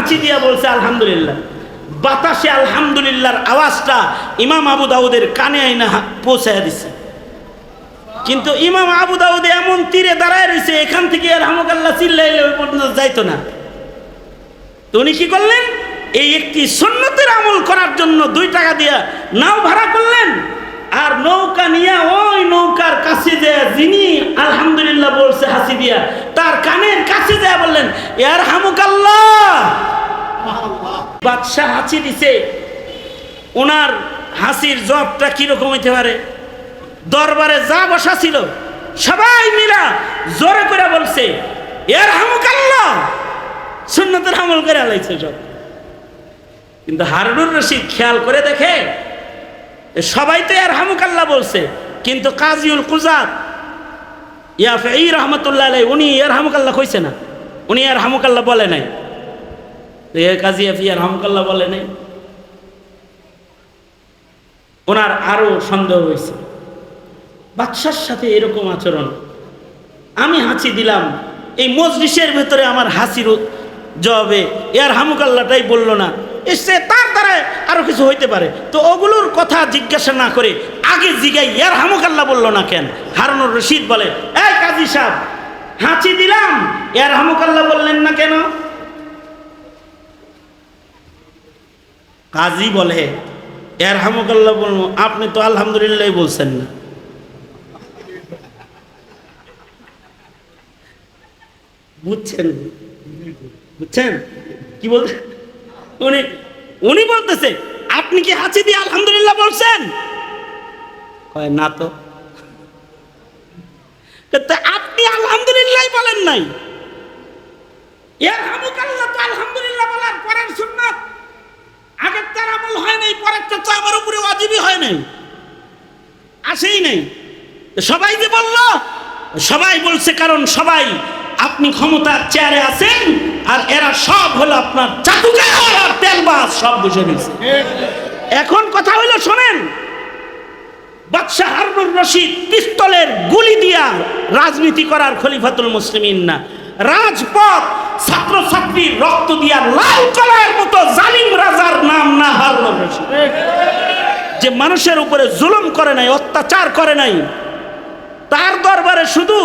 হাঁচি দিয়া বলছে আলহামদুলিল্লাহ। বাতাসে আলহামদুলিল্লাহর আওয়াজটা ইমাম আবু দাউদের কানে আইনা পৌঁছায় দিছে। কিন্তু ইমাম আবু দাউদ এমন তীরে দাঁড়ায় রয়েছে, এখান থেকে রাহমাকাল্লাহ চিল্লাইলে ওই পর্যন্ত যাইতো না। তো উনি কি করলেন, এই একটি সুন্নতের আমল করার জন্য 2 টাকা দিয়া নাও ভাড়া করলেন, আর নৌকা নিয়ে ওই নৌকার কাছে যে যিনি আলহামদুলিল্লাহ বলছে হাসি দিয়া, তার কানের কাছে যায় বললেন ইয়ারহামুকাল্লাহ। বাদশাহ হাসি দিছে, ওনার হাসির জবাবটা কিরকম হইতে পারে? দরবারে যা বসা ছিল সবাই মিলা জোরে করে বলছে ইয়ারহামুকাল্লাহ, সুন্নতের আমল করে আলাইছে সব। কিন্তু হারুনুর রশিদ খেয়াল করে দেখে সবাই তো ইয়ারহামুকাল্লাহ বলছে, কিন্তু কাজীউল কুজাত ইয়াফঈ রাহমাতুল্লাহ আলাইহি উনি ইয়ারহামুকাল্লাহ কইছে না, উনি ইয়ারহামুকাল্লাহ বলে নাই। তো এই কাজী ইয়াফঈ ইয়ারহামুকাল্লাহ বলে নাই, ওনার আরো সন্দেহ হয়েছে বাদশার সাথে এরকম আচরণ। আমি হাঁচি দিলাম, এই মজলিসের ভেতরে আমার হাসির জবাবে ইয়ারহামুকাল্লাহটাই বললো না, এসে তার দ্বারা আরো কিছু হইতে পারে। তো ওগুলোর কথা জিজ্ঞাসা না করে আগে জিগাই ইয়ারহামুকাল্লাহ বললো না কেন? হারুনুর রশিদ বলে এই কাজী সাহেব, হাঁচি দিলাম ইয়ারহামুকাল্লাহ বললেন না কেন? কাজী বলে ইয়ারহামুকাল্লাহ বলবো, আপনি তো আলহামদুলিল্লাহ বলছেন না। বুঝছেন বুঝছেন কি বলছে? উনি বলতেছে আপনি কি হাঁচি দিয়ে আলহামদুলিল্লাহ বলছেন? কয় না তো। আপনি আলহামদুলিল্লাহ বলেন নাই, ইয়ারহামুকাল্লাহ তো আলহামদুলিল্লাহ বলার পরের সুন্নাত, আগের তার আমল হয় নাই, পরের তো আমার উপরে ওয়াজিবই হয় নাই, আসেই নাই। সবাই যে বলল, সবাই বলছে কারণ সবাই আপনি ক্ষমতার চেয়ারে আছেন, আর এরা সব হলো আপনার চাটুকার আর তেলবাজ, সব বসে রয়েছে। এখন কথা হইল শোনেন, বাদশাহ হারুনুর রশিদ পিস্তলের গুলি দিয়া রাজনীতি করার খলিফাতুল মুসলিমিন না, রাজপথ ছাত্রছাত্রীর রক্ত দিয়া লাল কলার মতো জালিম রাজার নাম না হারুনুর রশিদ, যে মানুষের উপরে জুলুম করে নাই, অত্যাচার করে নাই। তার দরবারে শুধু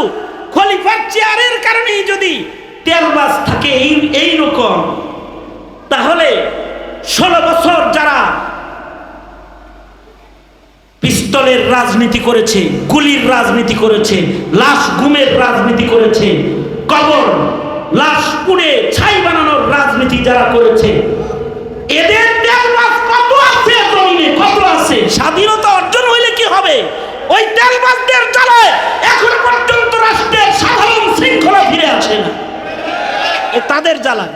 খলিফার চেয়ারের কারণেই যদি তেলবাজ থাকে এই রকম, তাহলে 16 বছর যারা পিস্তলের রাজনীতি করেছে, গুলির রাজনীতি করেছে, লাশ গুমের রাজনীতি করেছে, কবর লাশ পুড়ে ছাই বানানোর রাজনীতি যারা করেছে, এদের তেলবাজ কত আছে জমিনে, কত আছে? স্বাধীনতা অর্জন হইলে কি হবে? ওই তেলবাজদের জ্বালায় এখন পর্যন্ত রাষ্ট্রের সাধারণ শৃঙ্খলা ফিরে আসে না, তাদের জ্বালায়।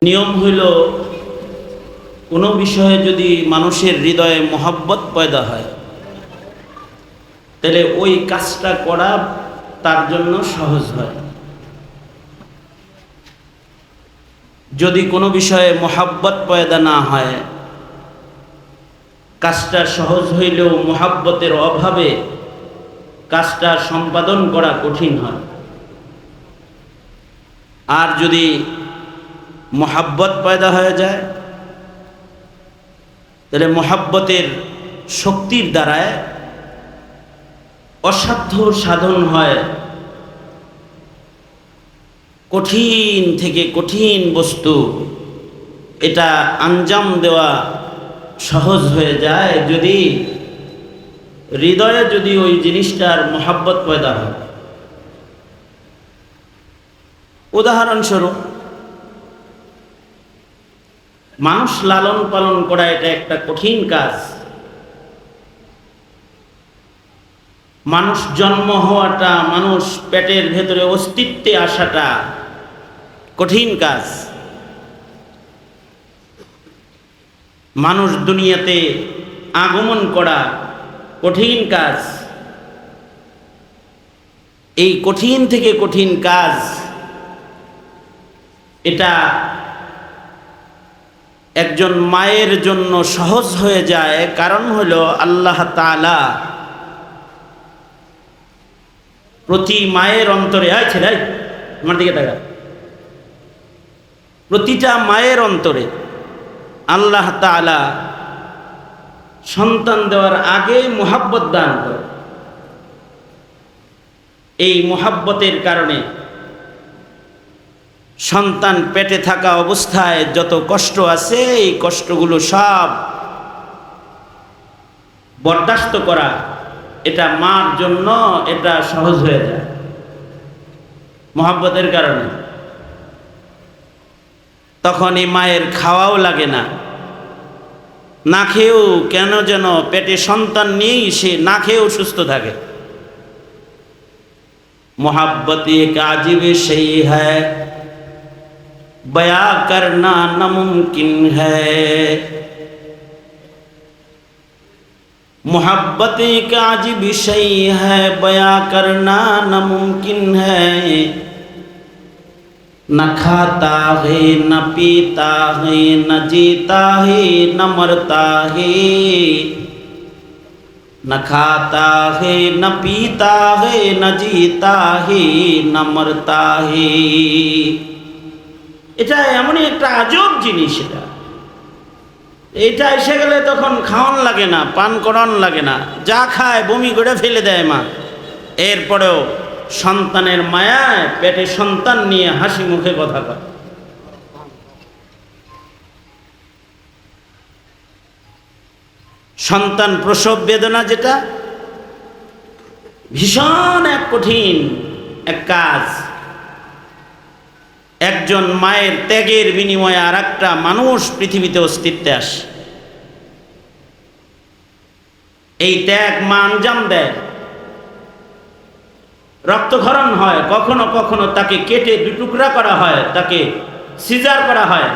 নিয়ম হইল কোনো বিষয়ে যদি মানুষের হৃদয়ে মহব্বত পয়দা হয়, তাহলে ওই কাজটা করা তার জন্য সহজ হয়। যদি কোনো বিষয়ে মহব্বত পয়দা না হয়, কাজটা সহজ হইলেও মহব্বতের অভাবে কাজটা সম্পাদন করা কঠিন হয়। আর যদি মহব্বত পয়দা হয়ে যায়, তাহলে মহব্বতের শক্তির দ্বারায় অসাধ্য সাধন হয়, কঠিন থেকে কঠিন বস্তু এটা আঞ্জাম দেওয়া সহজ হয়ে যায় যদি হৃদয়ে যদি ওই জিনিসটার মহব্বত পয়দা হয়। উদাহরণস্বরূপ, মানুষ লালন পালন করা এটা একটা কঠিন কাজ। মানুষ জন্ম হওয়াটা, মানুষ পেটের ভেতরে অস্তিত্বে আসাটা কঠিন কাজ। মানুষ দুনিয়াতে আগমন করা কঠিন কাজ। এই কঠিন থেকে কঠিন কাজ এটা একজন মায়ের জন্য সহজ হয়ে যায়, কারণ হলো আল্লাহ তাআলা প্রতি মায়ের অন্তরে, আয় ছেলে আমার দিকে তাকা, প্রতিটা মায়ের অন্তরে আল্লাহ তাআলা সন্তান দেওয়ার আগে মুহাব্বত দান করে। এই মুহাব্বতের কারণে সন্তান পেটে থাকা অবস্থায় যত কষ্ট আছে এই কষ্টগুলো সব বরদাস্ত করা এটা মার জন্য এটা সহজ হয়ে যায় মুহাব্বতের কারণে। তখন এই মায়ের খাওয়াও লাগে না, না খেয়েও কেন যেন পেটে সন্তান নিয়েই সে না খেয়েও সুস্থ থাকে। मोहब्बत एक अजीब शय है, बयां करना नामुमकिन है। मोहब्बत एक अजीब शय है, बयां करना नामुमकिन है। न खाता है न पीता है न जीता है न मरता है। न खाता है न पीता है न जीता है न मरता है। এটা এমনই একটা আজব জিনিস। এটা এসে গেলে তখন খাওয়ান লাগে না, পান করান লাগে না, যা খায় বমি করে ফেলে দেয় মা। এরপরেও সন্তানের মায়ায় পেটে সন্তান নিয়ে হাসি মুখে কথা কয়। সন্তান প্রসব বেদনা যেটা ভীষণ এক কঠিন এক কাজ। একজন মায়ের ত্যাগের বিনিময়ে আর একটা মানুষ পৃথিবীতে অস্তিত্বে আসে। এই ত্যাগ মা আঞ্জাম দেয়, রক্তক্ষরণ হয়, কখনো কখনো তাকে কেটে দুটুকরা করা হয়, তাকে সিজার করা হয়।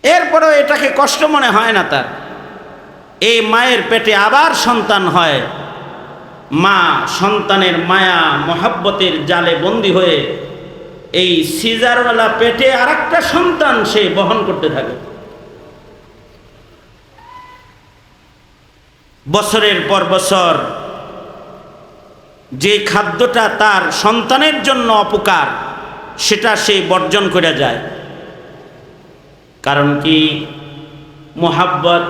এরপরেও এটাকে কষ্ট মনে হয় না তার। এই মায়ের পেটে আবার সন্তান হয়, মা সন্তানের মায়া মহাব্বতের জালে বন্দী হয়ে এই সিজারওয়ালা পেটে আরেকটা সন্তান সে বহন করতে থাকে। বছরের পর বছর যে খাদ্যটা তার সন্তানের জন্য অপকার সেটা সে বর্জন করে যায়। কারণ কি? মোহাব্বত।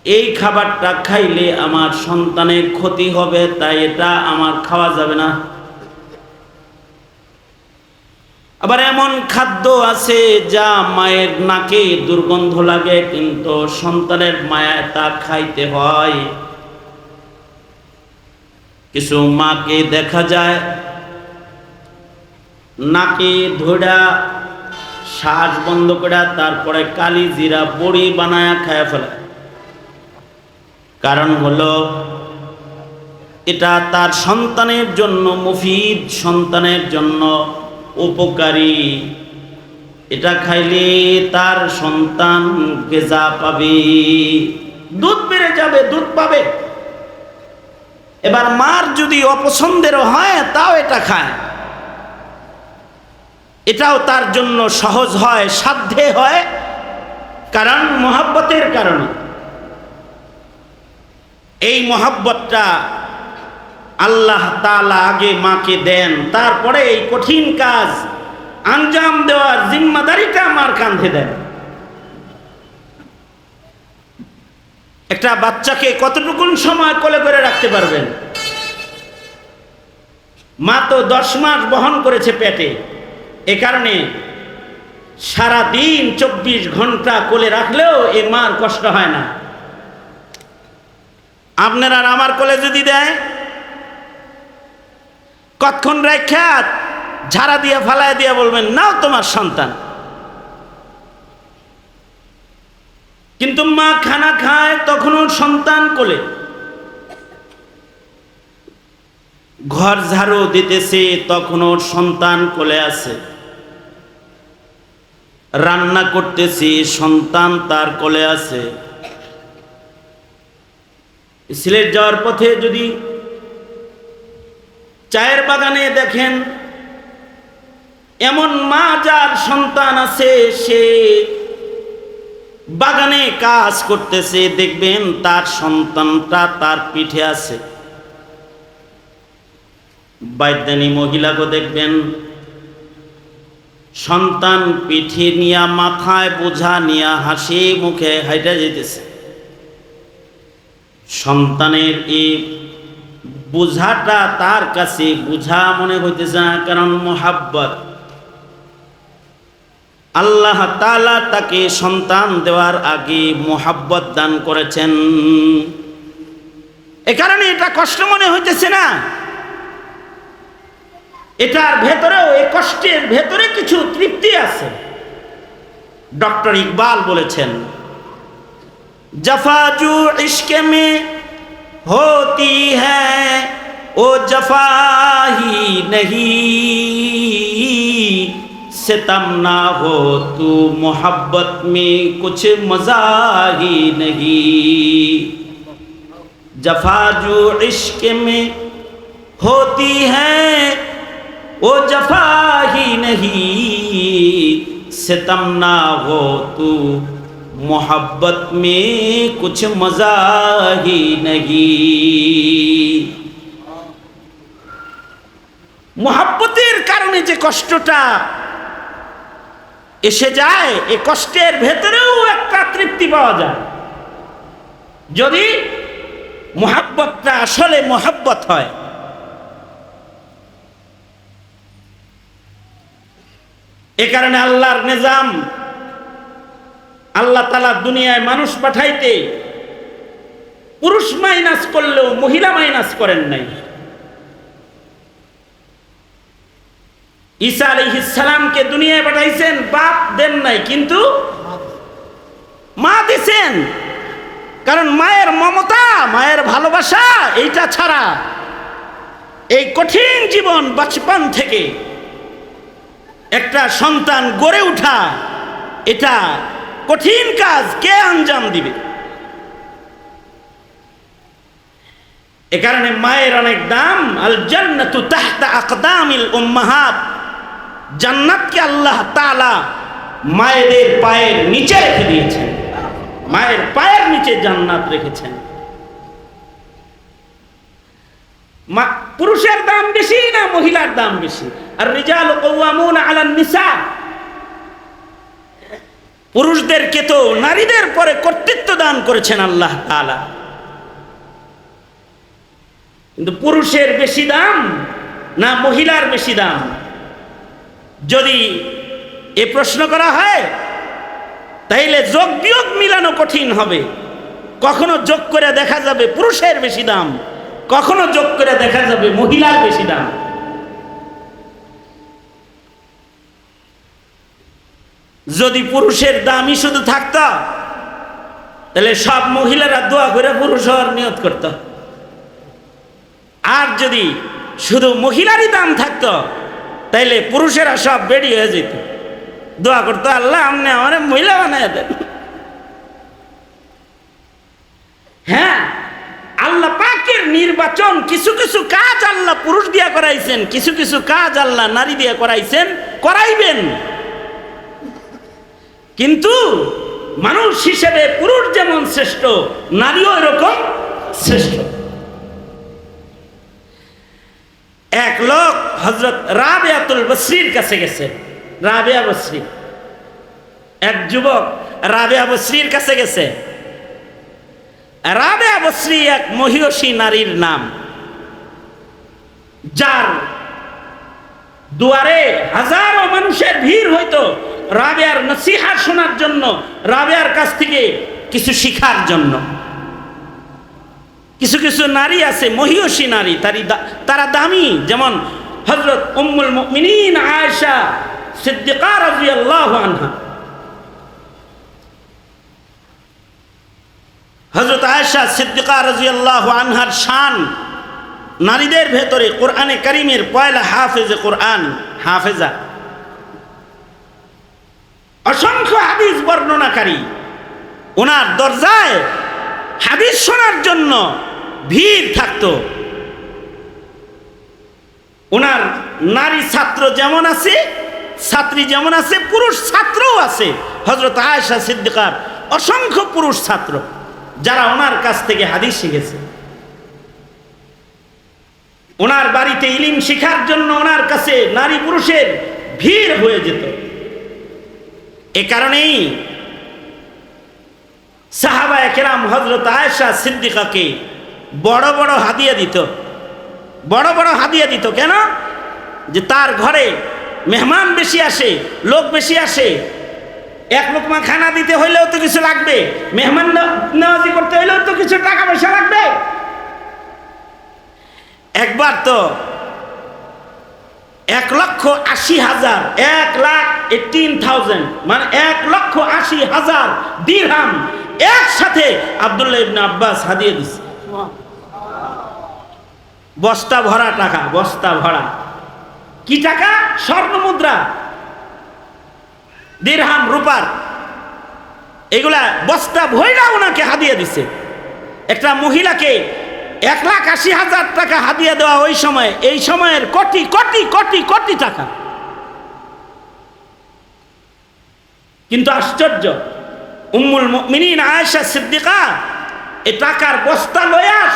এই খাবারটা খাইলে আমার সন্তানের ক্ষতি হবে, তাই এটা আমার খাওয়া যাবে না। আবার এমন খাদ্য আছে যা মায়ের নাকে দুর্গন্ধ লাগে, কিন্তু সন্তানের মায়ায় তা খাইতে হয়। কিছু মাকে দেখা যায় নাকে ধোড়া শ্বাস বন্ধ করে তারপরে কালি জিরা বড়ি বানায় খায় ফেলে। কারণ হলো এটা তার সন্তানের জন্য মুফিদ, সন্তানের জন্য উপকারী। এটা খাইলে তার সন্তান গেজা পাবে, দুধ বেড়ে যাবে, দুধ পাবে। এবার মার যদি অপছন্দেরও হয় তাও এটা খায়, এটাও তার জন্য সহজ হয়, সাধ্যে হয়, কারণ মহাব্বতের কারণে। এই মহাব্বতটা আল্লাহ তাআলা আগে মাকে দেন, তারপরে এই কঠিন কাজ আঞ্জাম দেওয়ার জিম্মাদারিটা মার কাঁধে দেন। একটা বাচ্চাকে কতটুকুন সময় কোলে করে রাখতে পারবেন? মা তো 10 মাস বহন করেছে পেটে, এ কারণে সারা দিন 24 ঘন্টা কোলে রাখলেও এই মার কষ্ট হয় না। আপনার আর আমার কোলে যদি দেয়, কতক্ষণ রেখা ঝাড়া দিয়ে ফালায় দিয়ে বলবেন নাও তোমার সন্তান। কিন্তু মা খানা খায় তখনও সন্তান কোলে, ঘর ঝাড়ু দিতেছে তখনও সন্তান কোলে আছে, রান্না করতেছি সন্তান তার কোলে আছে। সিলেট যাওয়ার পথে যদি চায়ের বাগানে দেখেন এমন মা যার সন্তান আছে, সে বাগানে কাজ করতেছে, দেখবেন তার সন্তানটা তার পিঠে আছে। বাইদানি মহিলাকে দেখবেন সন্তান পিঠে নিয়া মাথায় বোঝা নিয়া হাসি মুখে হাইটা যেতেছে। সন্তানের এই বোঝাটা তার কাছে বোঝা মনে হইতেছে না, কারণ মোহাব্বত। আল্লাহ তাআলা তাকে সন্তান দেওয়ার আগে মোহাব্বত দান করেছেন, এ কারণে এটা কষ্ট মনে হইতেছে না। এটার ভেতরেও, এই কষ্টের ভেতরে কিছু তৃপ্তি আছে। ডক্টর ইকবাল বলেছেন, जफा जो इश्क में होती है वो जफा ही नहीं, सितम ना हो तू मोहब्बत में कुछ मजा ही नहीं। जफा जो इश्क में होती है वो जफा ही नहीं, सितम ना हो तू मोहब्बत में कुछ मजा ही नहीं। मोहब्बतेर कारणे जे कष्टटा এসে যায়, এই কষ্টের ভেতরেও একটা তৃপ্তি পাওয়া যায় যদি মোহাব্বতটা আসলে মোহাব্বত হয়। এ কারণে আল্লাহর নিজাম, আল্লাহ তাআলা দুনিয়ায় মানুষ পাঠাইতে পুরুষ মাইনাস করলেও মহিলা মাইনাস করেন নাই। ঈসা আলাইহিস সালামকে দুনিয়ায় পাঠাইছেন, বাপ দেন নাই, কিন্তু মা দিছেন। কারণ মায়ের মমতা, মায়ের ভালোবাসা, এইটা ছাড়া এই কঠিন জীবন বাচপন থেকে একটা সন্তান গড়ে ওঠা, এটা কঠিন কাজ কে আঞ্জাম দিবে? এ কারণে মায়ের অনেক দাম। আল জান্নাতু তাহতা আকদামিল উম্মাহাত, জান্নাতকে আল্লাহ তাআলা মায়েদের পায়ের নিচে রেখে দিয়েছেন। মায়ের পায়ের নিচে জান্নাত রেখেছেন। পুরুষের দাম বেশি না মহিলার দাম বেশি? আর রিজালু কাওয়ামুনা আলান নিসা, পুরুষদেরকে তো নারীদের পরে কর্তৃত্ব দান করেছেন আল্লাহ তাআলা, কিন্তু পুরুষের বেশি দাম না মহিলার বেশি দাম? যদি এ প্রশ্ন করা হয় তাইলে যোগ বিয়োগ মিলানো কঠিন হবে। কখনো যোগ করে দেখা যাবে পুরুষের বেশি দাম, কখনো যোগ করে দেখা যাবে মহিলার বেশি দাম। যদি পুরুষের দামই শুধু থাকতো তাহলে সব মহিলারা দোয়া করে পুরুষ হওয়ার নিয়ত করত। আর যদি শুধু মহিলারই দাম থাকতো তাইলে পুরুষেরা সব বেড়ি হয়ে যেত, দোয়া করতো, আল্লাহ আপনি আমার মহিলা বানায় দেন। হ্যাঁ, আল্লাহ পাকের নির্বাচন, কিছু কিছু কাজ আল্লাহ পুরুষ দিয়া করাইছেন, কিছু কিছু কাজ আল্লাহ নারী দিয়া করাইছেন, করাইবেন। কিন্তু মানুষ হিসেবে পুরুষ যেমন শ্রেষ্ঠ, নারীও এরকম শ্রেষ্ঠ। এক লোক হযরত রাবিয়াতুল বসরির কাছে গেছে। রাবিয়া বসরি, এক যুবক রাবিয়া বসরির কাছে গেছে। রাবিয়া বসরি এক মহিয়সী নারীর নাম, যার দুয়ারে হাজারো মানুষের ভিড় হইতো রাবিয়ার নসিহত শোনার জন্য, রাবিয়ার কাছ থেকে কিছু শিখার জন্য। কিছু কিছু নারী আছে মহিয়সী নারী, তারা দামি, যেমন হযরত উম্মুল মুমিনিন আয়েশা সিদ্দিকা রাদিয়াল্লাহু আনহা। হযরত আয়েশা সিদ্দিকা রাদিয়াল্লাহু আনহার শান নারীদের ভেতরে কোরআনে কারীমের পয়লা হাফেজে কোরআন, হাফেজা, অসংখ্য হাদিস বর্ণনাকারী। ওনার দরজায় হাদিস শোনার জন্য ভিড় থাকতো। ওনার নারী ছাত্র যেমন আছে, ছাত্রী যেমন আছে, পুরুষ ছাত্রও আছে। হযরত আয়েশা সিদ্দিকার অসংখ্য পুরুষ ছাত্র যারা ওনার কাছ থেকে হাদিস শিখেছে। ওনার বাড়িতে ইলম শিখার জন্য ওনার কাছে নারী পুরুষের ভিড় হয়ে যেত। এ কারণেই সাহাবায়ে কেরাম হযরত আয়েশা সিদ্দিকাকে বড় বড় হাদিয়া দিত, বড় বড় হাদিয়া দিত। কেন? যে তার ঘরে মেহমান বেশি আসে, লোক বেশি আসে, এক লোকমা খানা দিতে হইলেও তো কিছু লাগবে, মেহমান নওয়াজি করতে হইলেও তো কিছু টাকা পয়সা লাগবে। একবার তো 1,80,000 1,18,000 মানে 1,80,000 দিরহাম একসাথে আব্দুল্লাহ ইবনে আব্বাস হাদিয়া দিছে। বস্তা ভরা টাকা, বস্তা ভরা। কি টাকা? স্বর্ণ মুদ্রা, দিরহাম, রূপার, এগুলা বস্তা ভইরা ওনাকে হাদিয়া দিছে। একটা মহিলাকে 1,80,000 টাকা হাদিয়া দেওয়া ওই সময়, এই সময়ের কোটি কোটি কোটি কোটি টাকা। কিন্তু আশ্চর্য, উম্মুল মুমিনিন আয়েশা সিদ্দিকা এই টাকার বস্তা লয়াস,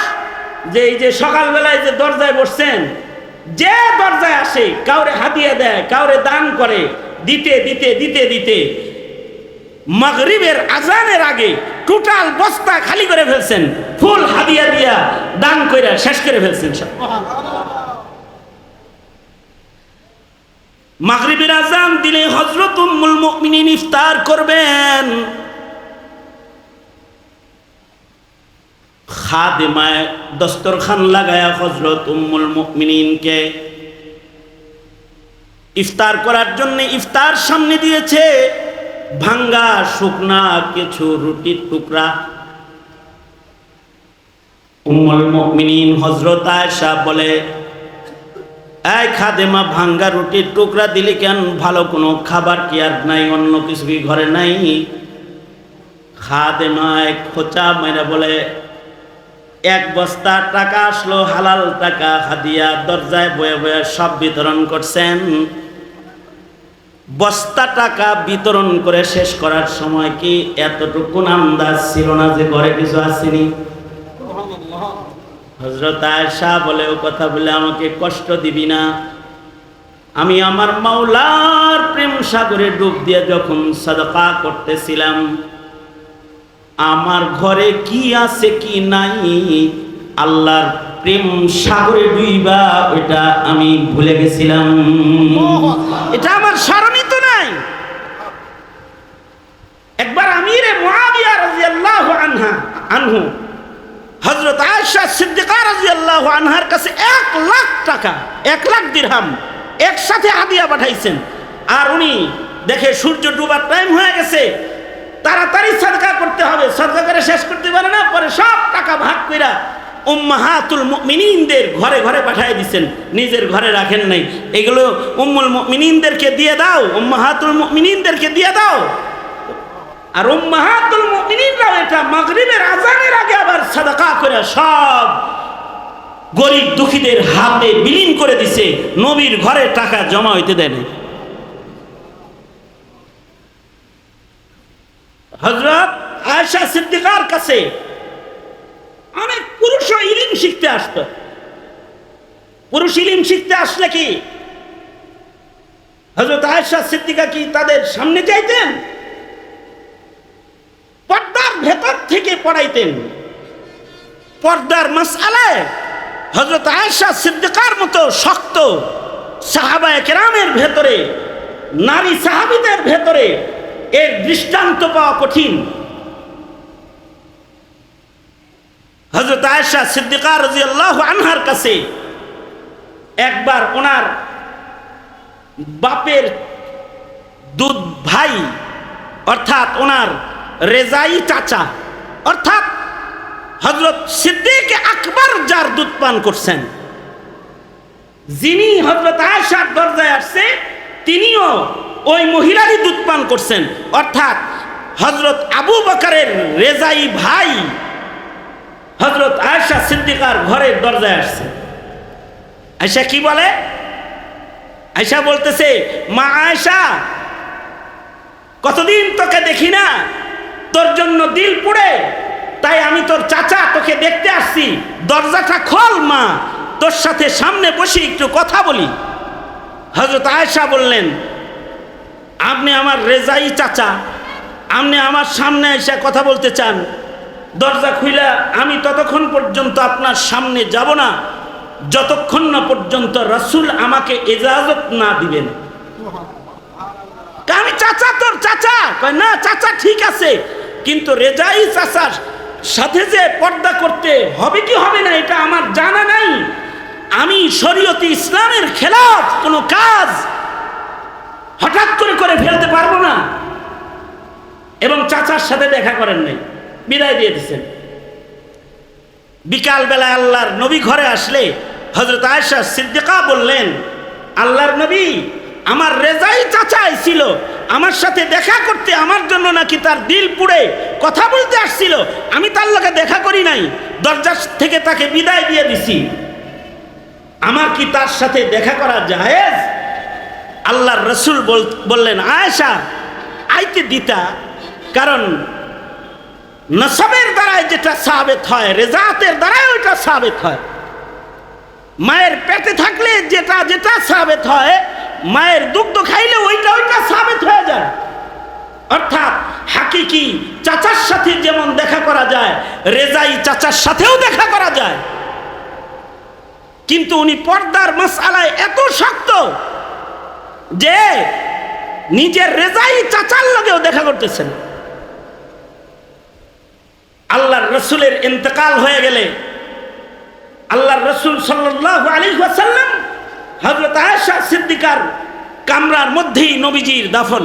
যে এই যে সকালবেলায় যে দরজায় বসছেন, যে দরজায় আসে কাউরে হাদিয়া দেয়, কাউরে দান করে, দিতে দিতে দিতে দিতে মাগরিবের আজানের আগে টোটাল বস্তা খালি করে ফেলছেন, ফুল হাদিয়া দিয়া দান কইরা শেষ করে ফেলছেন সব। মাগরিবের আজান দিলে হযরত উম্মুল মুমিনিন ইফতার করবেন। খাদেমায় দস্তরখান লাগায়া হযরত উম্মুল মুমিনিনকে ইফতার করার জন্য ইফতার সামনে দিয়েছে। ভাঙ্গা শুকনা কিছু রুটির টুকরা। উম্মুল মুমিনিন হযরত আয়েশা বলে, এই খাদেমা, ভাঙ্গা রুটির টুকরা দিলি কেন? ভালো কোনো খাবার কি আর নাই? অন্য কিছু কি ঘরে নাই? খাদেমা এক খোঁচা মেরে বলে, এক বস্তা টাকা আসলো, হালাল টাকা, হাদিয়া, দরজায় বয়ে বয়ে সব বিতরণ করছেন। বস্তা টাকা বিতরণ করে শেষ করার সময় কি এতটুকু আন্দাজ ছিল না যে ঘরে কিছু আসেনি? হযরত আয়েশা বলে, ও কথা বলে আমাকে কষ্ট দিবি না। আমি আমার মাওলার প্রেম সাগরে ডুব দিয়ে যখন সাদকা করতেছিলাম, আমার ঘরে কি আছে কি নাই আল্লাহর প্রেম সাগরে ডুইবা ওইটা আমি ভুলে গেছিলাম। এটা আমার স্মরণই তো নাই। একবার আমিরে মুআবিয়া রাদিয়াল্লাহু আনহু হযরত আয়েশা সিদ্দিকা রাদিয়াল্লাহু আনহার কাছে 1,00,000 টাকা, 1,00,000 দিরহাম একসাথে হাদিয়া পাঠাইছেন। আর উনি দেখে সূর্য ডুবার টাইম হয়ে গেছে, তাড়াতাড়ি সাদকা করতে হবে, সাদকা করে শেষ করতে পারে না, পরে সব টাকা ভাগ কইরা উম্মাহাতুল মুমিনিনদের ঘরে ঘরে পাঠিয়ে দিয়েছেন, নিজের ঘরে রাখেন নাই। এগুলো উম্মুল মুমিনিনদেরকে দিয়ে দাও, উম্মাহাতুল মুমিনিনদেরকে দিয়ে দাও। আর উম্মাহাতুল মুমিনিনরাও এটা মাগরিবের আজানের আগে আবার সাদকা করে সব গরিব দুঃখীদের হাতে বিলীন করে দিছে, নবীর ঘরে টাকা জমা হইতে দেয় না। হযরত আয়েশা সিদ্দিকার কাছে অনেক পুরুষ ইলম শিখতে আসতো। পুরুষ ইলম শিখতে আসলে কি হযরত আয়েশা সিদ্দিকা কি তাদের সামনে চাইতেন? পর্দার ভেতর থেকে পড়াইতেন। পর্দার মাসআলায় হযরত আয়েশা সিদ্দিকার মতো শক্ত সাহাবায়ে কেরামের ভেতরে, নারী সাহাবীদের ভেতরে এর দৃষ্টান্ত পাওয়া কঠিন। হযরত আয়েশা সিদ্দিকা রাদিয়াল্লাহু আনহার কাছে একবার ওনার বাপের দুধ ভাই অর্থাৎ ওনার রেজাই চাচা অর্থাৎ হযরত সিদ্দিক আকবর যার দুধ পান করছেন, যিনি হযরত আয়েশার দরজায় আসছে, তিনিও ওই মহিলারই দুধ পান করছেন। অর্থাৎ হযরত আবু বকরের রেজাই ভাই হযরত আয়েশা সিদ্দিকার ঘরের দরজায় আসছে। আয়েশা কি বলে? আয়েশা বলতেছে, মা আয়েশা, কতদিন তোকে দেখি না, তোর জন্য দিল পুড়ে, তাই আমি তোর চাচা তোকে দেখতে আসছি, দরজাটা খোল মা, তোর সাথে সামনে বসে একটু কথা বলি। হযরত আয়েশা বললেন, আপনি আমার রেজাই চাচা, আপনি আমার সামনে এসে কথা বলতে চান, দরজা খুইলা আমি ততক্ষণ পর্যন্ত আপনার সামনে যাব না যতক্ষণ না পর্যন্ত রাসূল আমাকে ইজাজত না দিবেন। আমি চাচা, তোর চাচা? কয় না চাচা ঠিক আছে, কিন্তু রেজাই চাচার সাথে যে পর্দা করতে হবে কি হবে না এটা আমার জানা নাই। আমি শরীয়তে ইসলামের খেলাফ কোনো কাজ হঠাৎ করে ফেলতে পারবো না। এবং চাচার সাথে দেখা করেন নাই, বিদায় দিয়ে দিচ্ছেন। বিকালবেলা আল্লাহর নবী ঘরে আসলে হযরত আয়েশা সিদ্দিকা বললেন, আল্লাহর নবী, আমার রেজাই চাচা ছিল আমার সাথে দেখা করতে, আমার জন্য নাকি তার দিল পুড়ে কথা বলতে আসছিল, আমি তার লগে দেখা করি নাই, দরজা থেকে তাকে বিদায় দিয়ে দিছি, আমার কি তার সাথে দেখা করা জায়েজ? আল্লাহর রাসূল বললেন, আয়েশা আইতে দিতা, কারণ নসবের দ্বারাই যেটা সাবেত হয়, রেজাতের দ্বারাই ওইটা সাবেত হয়। মায়ের পেটে থাকলে যেটা যেটা সাবেত হয়, মায়ের দুগ্ধ খাইলে ওইটা সাবেত হয়ে যায়। অর্থাৎ হাকিকি চাচার সাথে যেমন দেখা করা যায়, রেজাই চাচার সাথেও দেখা করা যায়। কিন্তু উনি পর্দার মাসআলায় এত শক্ত যে নিজের রেজাই চাচার লগেও দেখা করতেছেন। আল্লাহর রাসূলের ইন্তেকাল হয়ে গেলে আল্লাহর রাসূল সাল্লাল্লাহু আলাইহি ওয়াসাল্লাম হযরত আয়েশা সিদ্দিকার কামরার মধ্যেই নবীজির দাফন,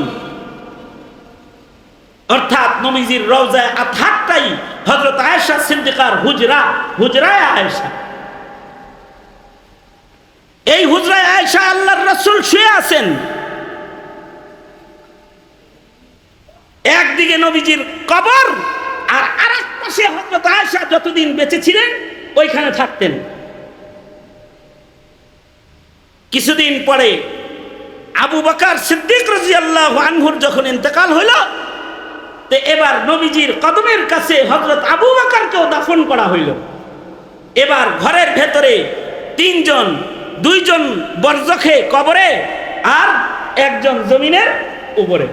অর্থাৎ নবীজির রওজায়ে আতহারটাই হযরত আয়েশা সিদ্দিকার হুজরায়ে আয়েশা। এই হুজরায়ে আয়েশা আল্লাহর রাসূল শুয়ে আছেন। একদিকে নবীজির কবর, আর আরেক পাশে হযরত আয়েশা যতদিন বেঁচে ছিলেন ওইখানে থাকতেন। কিছুদিন পরে আবু বকর সিদ্দিক রাদিয়াল্লাহু আনহুর যখন ইন্তেকাল হইল, তো এবার নবীজির কদমের কাছে হযরত আবু বকরকেও দাফন করা হইল। এবার ঘরের ভেতরে তিনজন, দুইজন বরজখে কবরে আর একজন জমিনের উপরে,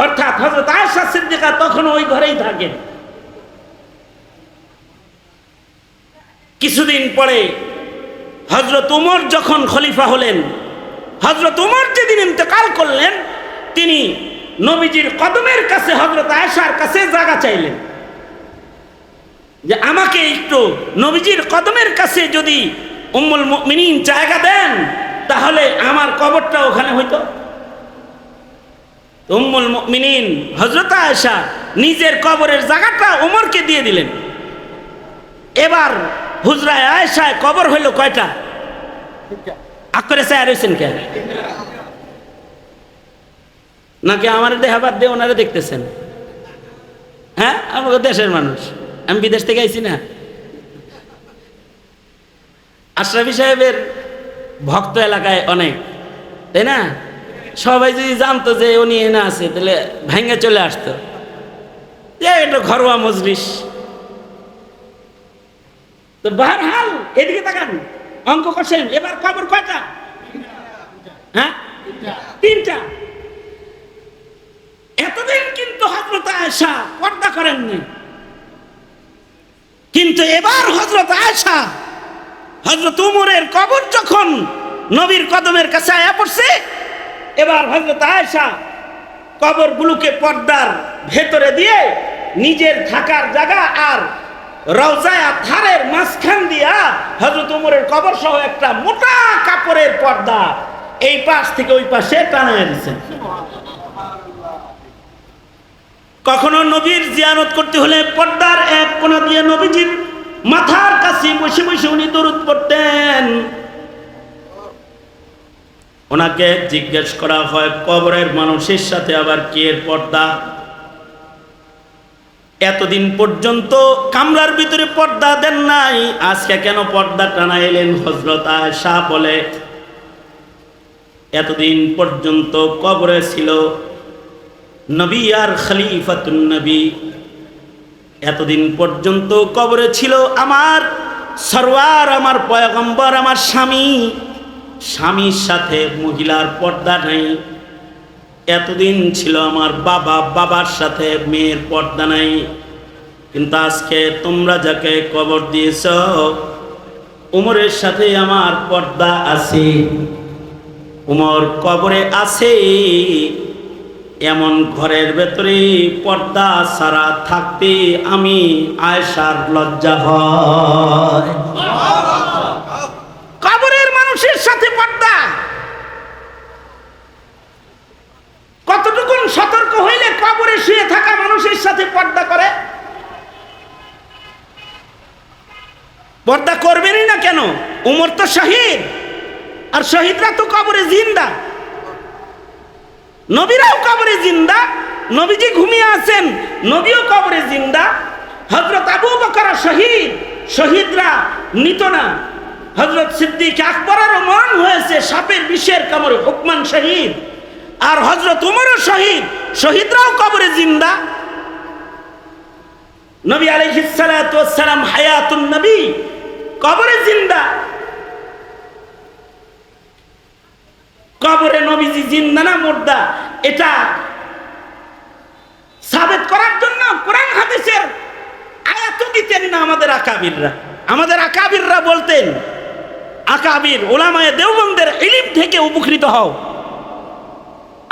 অর্থাৎ হযরত আয়েশা সিদ্দিকা তখন ওই ঘরেই থাকেন। কিছুদিন পরে হযরত উমর যখন খলিফা হলেন, হযরত উমর যেদিন ইন্তেকাল করলেন, তিনি নবীজির কদমের কাছে হযরত আয়েশার কাছে জায়গা চাইলেন যে আমাকে একটু নবীজির কদমের কাছে যদি উম্মুল মুমিনিন জায়গা দেন তাহলে আমার কবরটা ওখানে হইতো। উম্মুল মুমিনিন হযরত আয়েশা নিজের কবরের জায়গাটা উমরকে দিয়ে দিলেন। এবার হুজরায়ে আয়েশায় কবর হইল কয়টা? আকরে চায় রয়েছেন কেন? নাকি আমার দেহাবাদ দিয়ে ওনারা দেখতেছেন? হ্যাঁ, আমাকে দেশের মানুষ, আমি বিদেশ থেকে আইছি না। আশরাফি সাহেবের ভক্ত এলাকায় অনেক, তাই না? সবাই যদি জানতো যে উনি এনে আছে তাহলে ভেঙে চলে আসতো, এটা ঘরোয়া মজলিস। তো বারহাল এদিকে তাকান, অঙ্ক করছেন। এবার কবর কয়টা? হ্যাঁ, তিনটা। এতদিন কিন্তু হযরত আয়েশা পর্দা করেননি, কিন্তু এবার হযরত আয়েশা হযরত উমরের কবর যখন নবীর কদমের কাছে আয়া পড়ছে, এবার হযরত আয়েশা কবরগুলোকে পর্দার ভেতরে দিয়ে নিজের থাকার জায়গা আর রওজায়ে আতহারের মাঝখান দিয়া হযরত উমরের কবর সহ একটা মোটা কাপড়ের পর্দা এই পাশ থেকে ওই পাশে টানায় দিয়েছেন। কখনো নবীর জিয়ারত করতে হলে পর্দার এক কোণা দিয়ে নবীজির মাথার কাছে বসে বসে উনি দরুদ পড়তেন। ওনাকে জিজ্ঞেস করা হয়, কবরের মানুষের সাথে আবার কি এর পর্দা? এতদিন পর্যন্ত কামরার ভিতরে পর্দা দেন নাই, আজকে কেন পর্দা টানাইলেন? হযরত আয়েশা বলে, এতদিন পর্যন্ত কবরে ছিল নবী আর খলিফাতুন নবী, এতদিন পর্যন্ত কবরে ছিল আমার সরওয়ার, আমার পয়গম্বর, আমার স্বামী, স্বামীর সাথে মহিলার পর্দা নাই। এতদিন ছিল আমার বাবা, বাবার সাথে মেয়ের পর্দা নাই। কিন্তু আজকে তোমরা যাকে কবর দিয়েছ, উমরের সাথে আমার পর্দা আছে। উমর কবরে আছে, এমন ঘরের ভেতরে পর্দা ছাড়া থাকতে আমি আয়েশার লজ্জা হয়। কবরের মানুষের সাথে পর্দা, কতটুকুন সতর্ক হইলে কবরে শুয়ে থাকা মানুষের সাথে পর্দা করে? পর্দা করবেনই না কেন? উমর তো শহীদ, আর শহীদরা তো কবরে জিন্দা। নবীরাও কবরে জিন্দা, নবীজি ঘুমিয়ে আছেন, নবীও কবরে জিন্দা। হযরত আবু বকর শহীদ, শহীদরা নিত না। হযরত সিদ্দিক আকবরেরও মরণ হয়েছে সাপের বিষের কামড়ে, হুকমান শহীদ। আর হযরত উমরও শহীদ, শহীদরাও কবরে জিন্দা। নবী আলাইহিস সালাতু ওয়াস সালাম হায়াতুন নবী, কবরে জিন্দা। কবরে নবীজি জিন্দা না মুর্দা, এটা সাবেত করার জন্য কোরআন হাদিসের আয়াতও দিতেন না আমাদের আকাবিররা। আমাদের আকাবিররা বলতেন, আকাবির উলামায়ে দেওবন্দের ইলম থেকে উপকৃত হও।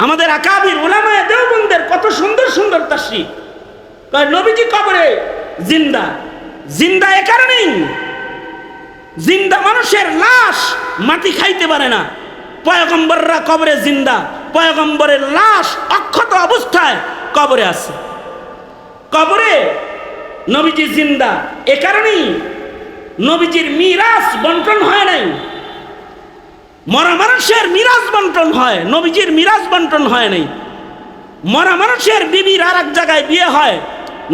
আমাদের আকাবির উলামায়ে দেওবন্দের কত সুন্দর সুন্দর তাফসীর। নবীজি কবরে জিন্দা। জিন্দা এ কারণেই, জিন্দা মানুষের লাশ মাটি খাইতে পারে না। পয়গম্বররা কবরে জিন্দা, পয়গম্বরের লাশ অক্ষত অবস্থায় কবরে আছে। কবরে নবীজি জিন্দা, এ কারণেই নবীজির মিরাজ বন্টন হয় নাই। মরা মানুষের মিরাজ বন্টন হয়, নবীজির মিরাজ বন্টন হয় নাই। মরা মানুষের বিবির আর এক জায়গায় বিয়ে হয়,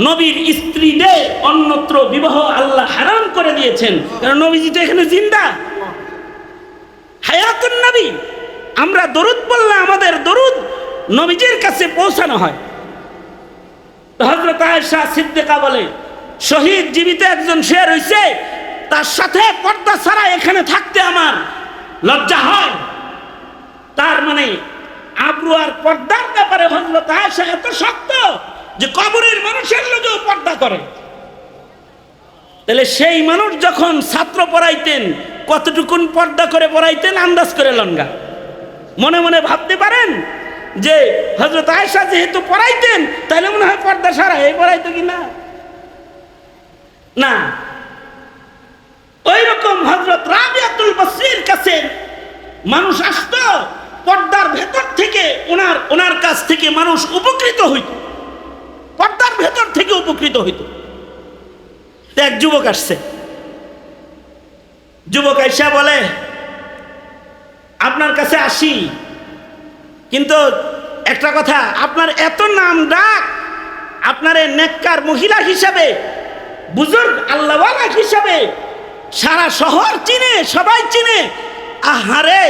নবীর স্ত্রীদের অন্যত্র বিবাহ আল্লাহ হারাম করে দিয়েছেন, কারণ নবীজি তো এখানে জিন্দা। হায়াতুন নবী, আমরা দরুদ বললে আমাদের দরুদ নবীজির কাছে পৌঁছানো হয়। হযরত আয়েশা সিদ্দিকা বলে, শহীদ জীবিত একজন শের হইছে, তার সাথে পর্দা ছাড়া এখানে থাকতে আমার লজ্জা হয়। তার মানে আবরু আর পর্দার ব্যাপারে হযরত আয়েশা এত শক্ত যে কবরের মানুষের লোকেও পর্দা করে। তাহলে সেই মানুষ যখন ছাত্র পড়াইতেন, কতটুকুন পর্দা করে পড়াইতেন আন্দাজ করে লঙ্গা। মনে মনে ভাবতে পারেন যে হযরত আয়েশা যেহেতু পড়াইতেন, তাহলে মনে হয় পর্দা সারা এই পড়াইতো কি না? না, ওই রকম হযরত রাবিয়াতুল বসরির কাছে মানুষ আসতো, পর্দার ভেতর থেকে ওনার কাছ থেকে মানুষ উপকৃত হইত, পর্দার ভেতর থেকে উপকৃত হইত। এক যুবক আসছে, যুবক আইসা বলে, আপনার কাছে আসি, কিন্তু একটা কথা, আপনার এত নাম ডাক, আপনার নেককার মহিলা হিসাবে, বুজুর্গ আল্লাহওয়ালা হিসাবে সারা শহর চিনে, সবাই চিনে। আহারে,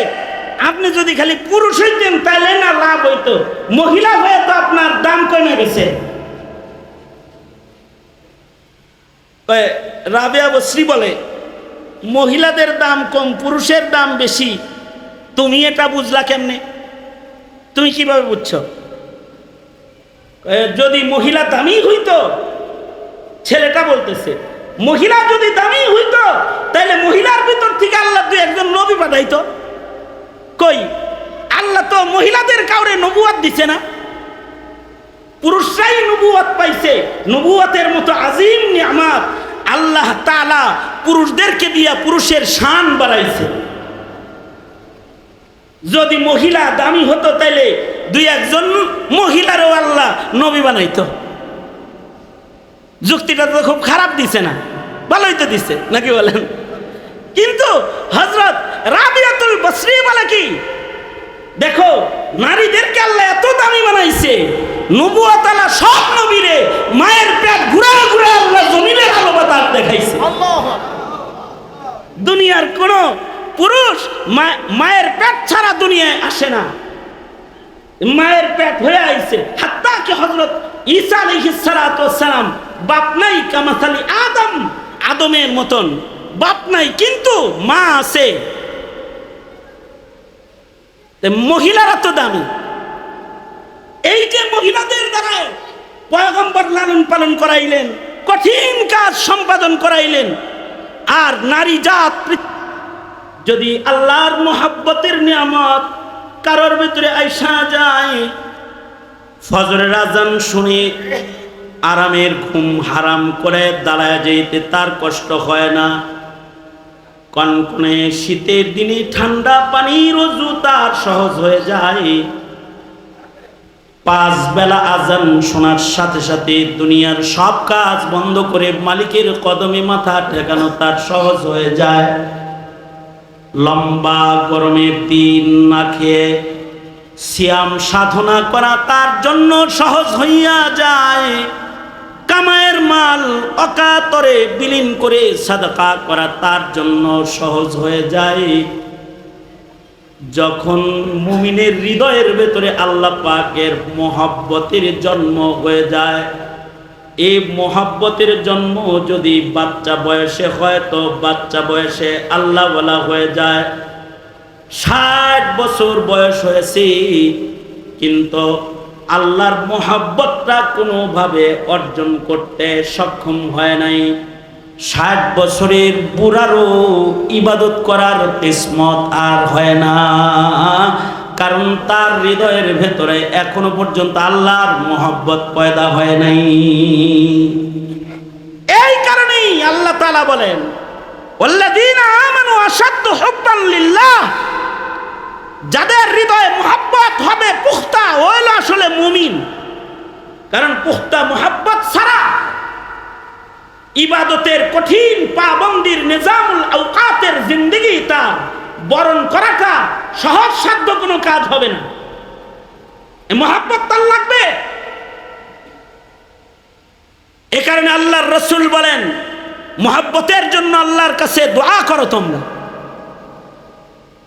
আপনি যদি খালি পুরুষ হইতেন তাহলে না লাভ হইতো, মহিলা হয়ে তো আপনার দাম কমে গেছে। রাবিয়া বসরি বলে, মহিলাদের দাম কম, পুরুষের দাম বেশি, তুমি এটা বুঝলা কেমনে? তুমি কিভাবে বুঝছো? যদি মহিলা দামি হইতো, ছেলেটা বলতেছে, মহিলা যদি দামি হইতো তাহলে মহিলার ভিতর থেকে আল্লাহ দুই একজন নবী পাঠাইতো। কই, আল্লাহ তো মহিলাদের কাউরে নবুয়ত দিছে না, পুরুষরাই নবুয়ত পাইছে। নবুয়তের মতো আজিম নিয়ামত আল্লাহ তাআলা পুরুষদেরকে দিয়া পুরুষের শান বাড়াইছে। যদি মহিলা দামি হতো তাইলে দুই একজন মহিলারও আল্লাহ নবী বানাইতো। যুক্তিটা তো খুব খারাপ দিছে না, ভালোই তো দিছে নাকি বলেন? কিন্তু হযরত রাবিয়াতুল বসরি বলে কি, দেখো নারীদেরকে আল্লাহ এত দামি বানাইছে, নবুয়ত আলা সব নবীরে মায়ের পেট ঘুরা ঘুরা আল্লাহ জমিনের আলো বাতাস দেখাইছে। দুনিয়ার কোন পুরুষ মায়ের পেট ছাড়া দুনিয়ায় আসে না, মায়ের পেট হয়ে আইছে। হাত্তা কি হযরত ঈসা আলাইহিস সালাতু ওয়াস সালাম বাপ নাই, কামাসালি আদম, আদমের মতন বাপ নাই কিন্তু মা আছে। মহিলারা তো দামি। এই যে মহিলাদের দ্বারা পয়গম্বর লালন পালন করাইলেন, কঠিন কাজ সম্পাদন করাইলেন, আর নারী জাত যদি আল্লাহর মোহাব্বতের নিয়ামত কারোর ভিতরে আইসা যায়, ফজরের আজান শুনে আরামের ঘুম হারাম করে দাঁড়ায় যেতে তার কষ্ট হয় না। কনকনে শীতের দিনে ঠান্ডা পানির ওযু তার সহজ হয়ে যায়। 5 বেলা আজান শোনার সাথে সাথে দুনিয়ার সব কাজ বন্ধ করে মালিকের কদমে মাথা ঠেকানো তার সহজ হয়ে যায়। লম্বা গরমের দিন না খেয়ে সিয়াম সাধনা করা তার জন্য সহজ হইয়া যায়। কামায়ের মাল অকাতরে বিলীন করে সাদাকা করা তার জন্য সহজ হয়ে যায়। যখন মুমিনের হৃদয়ের ভেতরে আল্লাহ পাকের মহব্বতের জন্ম হয়ে যায়, এই মহব্বতের জন্ম যদি বাচ্চা বয়সে হয় তো বাচ্চা বয়সে আল্লাহ ওয়ালা হয়ে যায়। 60 বছর বয়স হয়েছে কিন্তু আল্লাহর মহব্বতটা কোনোভাবে অর্জন করতে সক্ষম হয় নাই। 60 বছরের বুড়ারও ইবাদত করার কিসমত আর হয় না, কারণ তার হৃদয়ের ভেতরে এখনো পর্যন্ত আল্লাহর মহব্বত পয়দা হয় নাই। এই কারণেই আল্লাহ তাআলা বলেন, ওয়াল্লাযীনা আমানু আশাদ্দু হুব্বান লিল্লাহ, যাদের হৃদয়ে মহব্বত হবে পুখতা, ওইলো আসলে মুমিন। কারণ পুখতা মহব্বত ছাড়া ইবাদতের কঠিন পাবন্দির নিজামুল আওকাতের জিন্দেগি তার বরণ করাটা সহজ সাধ্য কোনো কাজ হবে না। মহব্বত তার লাগবে। এ কারণে আল্লাহর রাসূল বলেন, মহব্বতের জন্য আল্লাহর কাছে দোয়া করো তোমরা।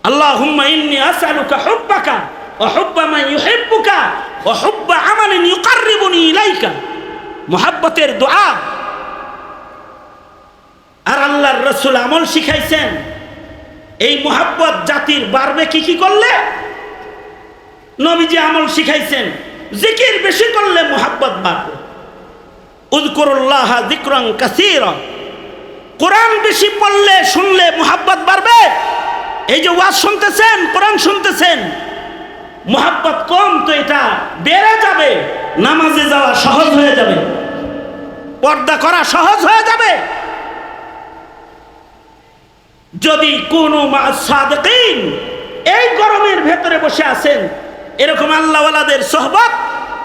আল্লাহুম্মা ইন্নী আসআলুকা হুব্বাকা ওয়া হুব্বা মান ইউহিব্বুকা ওয়া হুব্বা আমালিন ইউকাররিবুনি ইলাইকা। মহব্বতের দোয়া। আর আল্লাহর রাসূল আমল শিখাইছেন, এই মহব্বত জাতির বাড়বে কি কি করলে? নবীজি আমল শিখাইছেন, জিকির বেশি করলে মহব্বত বাড়বে। উযকুরুল্লাহা যিকরান কাসীরা, কোরআন বেশি পড়লে শুনলে মহব্বত বাড়বে। এই যে ওয়াজ শুনতেছেন, কোরআন শুনতেছেন, মহব্বত কম তো এটা বেড়ে যাবে। নামাজে যাওয়া সহজ হয়ে যাবে, পর্দা করা সহজ হয়ে যাবে। যদি কোনো সাদিকিন এই গরমের ভেতরে বসে আছেন, এরকম আল্লাহওয়ালাদের সোহবত,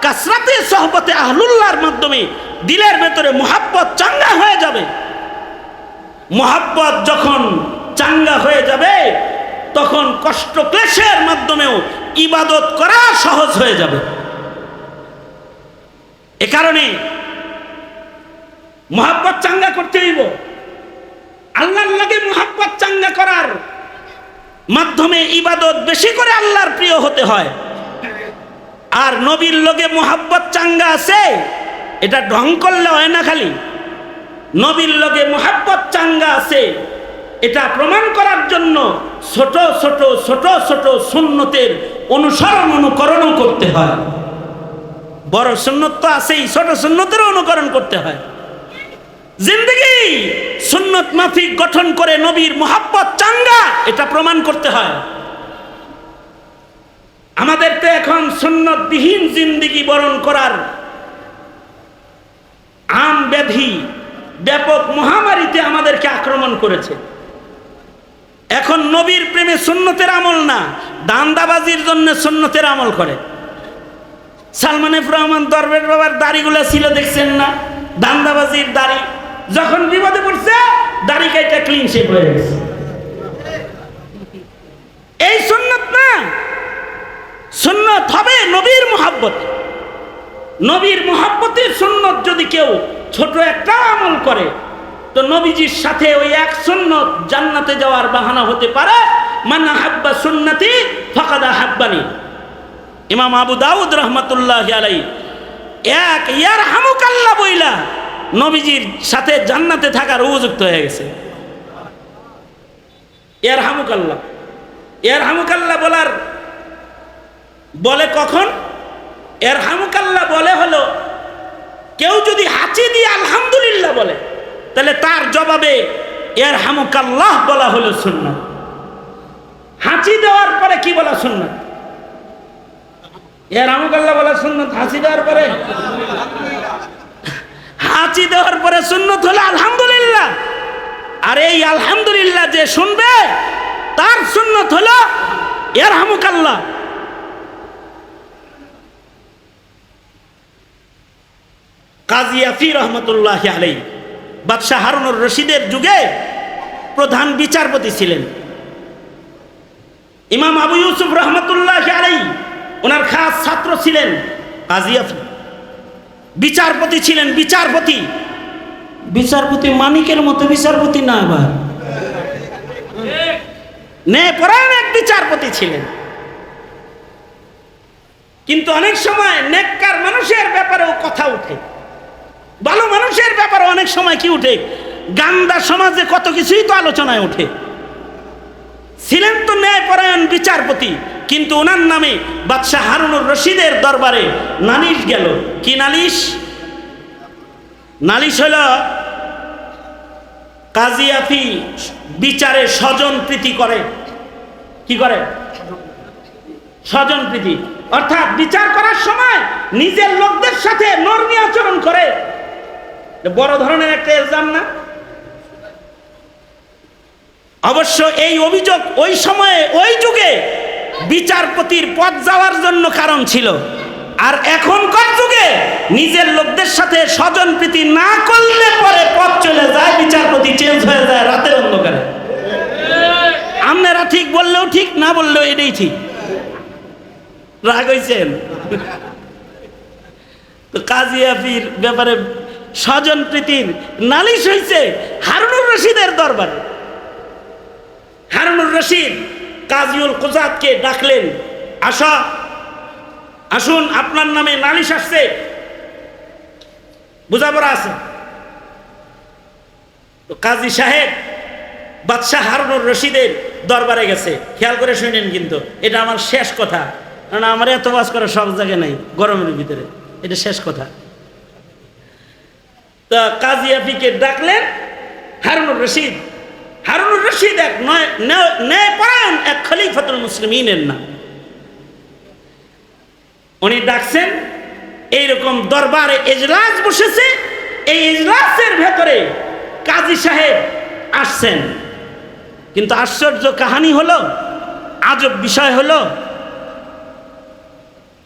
কাসরাতে সোহবতে আহলুল্লাহর মাধ্যমে দিলের ভেতরে মহব্বত চাঙ্গা হয়ে যাবে। মহব্বত যখন চাঙ্গা হয়ে যাবে তখন কষ্ট ক্লেশের মাধ্যমেও ইবাদত করা সহজ হয়ে যাবে। এ কারণে মহব্বত চাঙ্গা করতে হইব। আল্লাহর লাগে মহব্বত চাঙ্গা করার মাধ্যমে ইবাদত বেশি করে আল্লাহর প্রিয় হতে হয়। আর নবীর লগে মহব্বত চাঙ্গা আছে, এটা ঢং করলে হয় না। খালি নবীর লগে মহব্বত চাঙ্গা আছে এটা প্রমাণ করার জন্য ছোট ছোট ছোট ছোট সুন্নতের অনুসরণ অনুকরণও করতে হয়। বড় সুন্নত তো আছেই, ছোট সুন্নতেরও অনুকরণ করতে হয়। জিন্দেগি সুন্নত মাফিক গঠন করে নবীর মহব্বত চাঙ্গা এটা প্রমাণ করতে হয়। আমাদের তো এখন সুন্নতবিহীন জিন্দেগি বরণ করার আম ব্যাধি ব্যাপক মহামারীতে আমাদেরকে আক্রমণ করেছে। এখন নবীর প্রেমে সুন্নতের আমল না, দান্দাবাজির জন্য সুন্নতের আমল করে। সালমান এফ রহমান দরবেশ বাবার দাড়িগুলো ছিল দেখছেন না, দান্দাবাজির দাড়ি। যখন বিপদে পড়ছে দাড়ি কাইটা ক্লিন শেভ হয়ে গেছে। এই সুন্নত না, সুন্নত হবে নবীর মহব্বত। নবীর মহব্বতের সুন্নত যদি কেউ ছোট একটা আমল করে তো নবীজির সাথে ওই এক সুন্নত জান্নাতে যাওয়ার বাহানা হতে পারে। মান আহাব্বা সুন্নতি ফাকাদ আহাব্বানি। ইমাম আবু দাউদ রহমাতুল্লাহি আলাইহি এক ইয়ারহামুকাল্লাহ বইলা নবীজির সাথে জান্নাতে থাকার উপযুক্ত হয়ে গেছে। ইয়ারহামুকাল্লাহ। ইয়ারহামুকাল্লাহ বলে কখন? ইয়ারহামুকাল্লাহ বলে হলো কেউ যদি হাঁচি দিয়ে আলহামদুলিল্লাহ বলে তাহলে তার জবাবে ইয়ারহামুকাল্লাহ বলা হলো সুন্নাত। হাঁচি দেওয়ার পরে কি বলা সুন্নাত? ইয়ারহামুকাল্লাহ বলা সুন্নাত। হাঁচি দেওয়ার পরে, হাঁচি দেওয়ার পরে সুন্নাত হলো আলহামদুলিল্লাহ। আর এই আলহামদুলিল্লাহ যে শুনবে তার সুন্নাত হলো ইয়ারহামুকাল্লাহ। কাজী আফি রহমতুল্লাহি আলাইহি বাদশাহ হারুনুর রশিদের যুগে প্রধান বিচারপতি ছিলেন। ইমাম আবু ইউসুফ রহমতুল্লাহি আলাইহি ওনার খাস ছাত্র ছিলেন কাজী আফি। বিচারপতি ছিলেন। বিচারপতি মানিকের মতো বিচারপতি না, আবার ন্যায়পরায়ণ এক বিচারপতি ছিলেন। কিন্তু অনেক সময় নেককার মানুষের ব্যাপারেও কথা উঠে, ভালো মানুষের ব্যাপারে অনেক সময় কি উঠে, গান্দা সমাজে কত কিছুই তো আলোচনায় ওঠে। ছিলেন তো ন্যায়পরায়ণ বিচারপতি, কিন্তু ওনার নামে বাদশাহ হারুনুর রশিদের দরবারে নালিশ গেল। কি নালিশ? নালিশ হলো কাজী আফি বিচারে স্বজনপ্রীতি করে। কি করে? স্বজনপ্রীতি, অর্থাৎ বিচার করার সময় নিজের লোকদের সাথে নরমি আচরণ করে। বড় ধরনের একটা ইলজাম না? অবশ্য এই অভিযোগ ওই সময়ে ওই যুগে বিচারপতির পদ যাওয়ার জন্য কারণ ছিল। আর এখনকার যুগে নিজের লোকদের সাথে স্বজনপ্রীতি না করলে পরে পদ চলে যায়, বিচারপতি চেঞ্জ হয়ে যায় রাতের অন্ধকারে। আপনারা ঠিক বললেও ঠিক, না বললেও এটাই ঠিক। রাগ হইছেন? তো কাজী আফির ব্যাপারে স্বজনপ্রীতির নালিশ হয়েছে হারুনুর রশিদের দরবারে। হারুনুর রশিদ কাজীউল কুজাতকে ডাকলেন, আসুন আপনার নামে নালিশ আসছে, বুঝাপড়া আছে। তো কাজী সাহেব বাদশাহ হারুনুর রশিদের দরবারে গেছে। খেয়াল করে শুনেন, কিন্তু এটা আমার শেষ কথা, কারণ আমার এত বাস করার সব জায়গায় নাই গরমের ভিতরে, এটা শেষ কথা। তা কাজী আফিকে ডাকলেন হারুনুর রশিদ। হারুনুর রশিদ এক ন্যায়পরায়ণ এক খলিফাতুল মুসলিমিনের নাম। উনি ডাকছেন, এইরকম দরবারে এজলাস বসেছে, এই এজলাসের ভেতরে কাজী সাহেব আসছেন। কিন্তু আশ্চর্য কাহিনী হলো, আজব বিষয় হলো,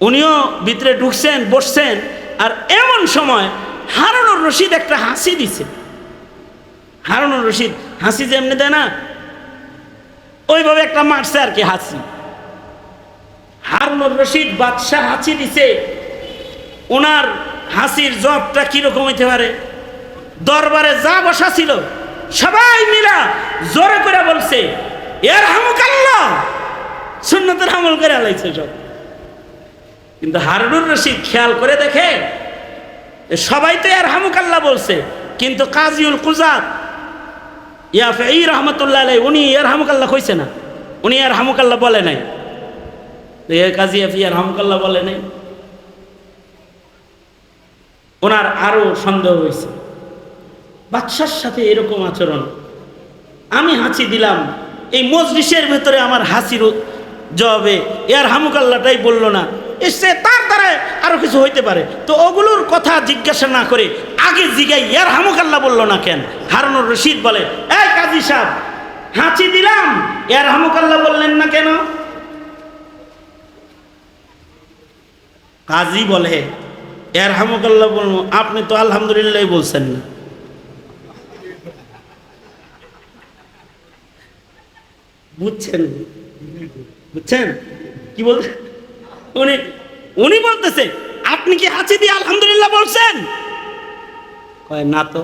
উনিও ভিতরে ঢুকছেন, বসছেন, আর এমন সময় হারুনুর রশিদ একটা হাসি দিছে। হারুনুর রশিদ হাসি যেমনি দেয় না, ওইভাবে একটা মারছে আর কি হাসি। হারুনুর রশিদ বাদশাহ হাসি দিছে, ওনার হাসির জবটা কিরকম হইতে পারে? দরবারে যা বসা ছিল সবাই মিলা জোরে করে বলছে ইয়ারহামুকাল্লাহ, সুন্নতের আমল করে আলাইছে সব। কিন্তু হারুনুর রশিদ খেয়াল করে দেখে সবাই তো ইয়ারহামুকাল্লাহ বলছে, কিন্তু কাজীউল কুজাত ইয়াফঈ রহমতুল্লাহ আলাইহি উনি ইয়ারহামুকাল্লাহ কইছে না, উনি ইয়ারহামুকাল্লাহ বলে নাই। কাজী আফি ইয়ারহামুকাল্লাহ বলে নাই। ওনার আরো সন্দেহ হয়েছে, বাদশার সাথে এরকম আচরণ, আমি হাঁচি দিলাম, এই মজলিসের ভেতরে আমার হাসির জবাবে ইয়ারহামুকাল্লাহটাই বলল না, এসে তার দ্বারা আরো কিছু হইতে পারে। তো ওগুলোর কথা জিজ্ঞাসা না করে আগে জিগাই ইয়ারহামুকাল্লাহ বলল না কেন? হারুনুর রশিদ বলে, এই কাজী সাহেব, হাঁচি দিলাম, ইয়ারহামুকাল্লাহ বললেন না কেন? কাজী বলে, ইয়ারহামুকাল্লাহ বলবো, আপনি তো আলহামদুলিল্লাহ বলছেন না। বুঝছেন? বুঝছেন কি বলছেন? উনি বলতেছে, আপনি কি হাঁচি দিয়ে আলহামদুলিল্লাহ বলছেন? কয় না তো।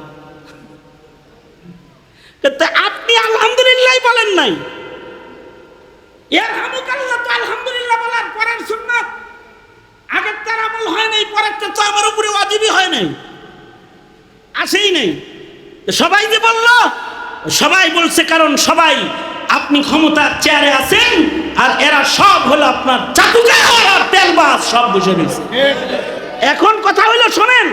আপনি আলহামদুলিল্লাহ বলেন নাই। ইয়ারহামুকাল্লাহ তো আলহামদুলিল্লাহ বলার পরের সুন্নাত, আগের তার আমল হয় নাই, পরেরটা তো আমার উপরে ওয়াজিবই হয় নাই, আসেই নাই। সবাই যে বলল, সবাই বলছে কারণ সবাই আপনি ক্ষমতার চেয়ারে আছেন, আর এরা সব হলো আপনার জাদুঘর আর তেলবাজ, সব বসে রয়েছে। এখন কথা হইলো শোনেন,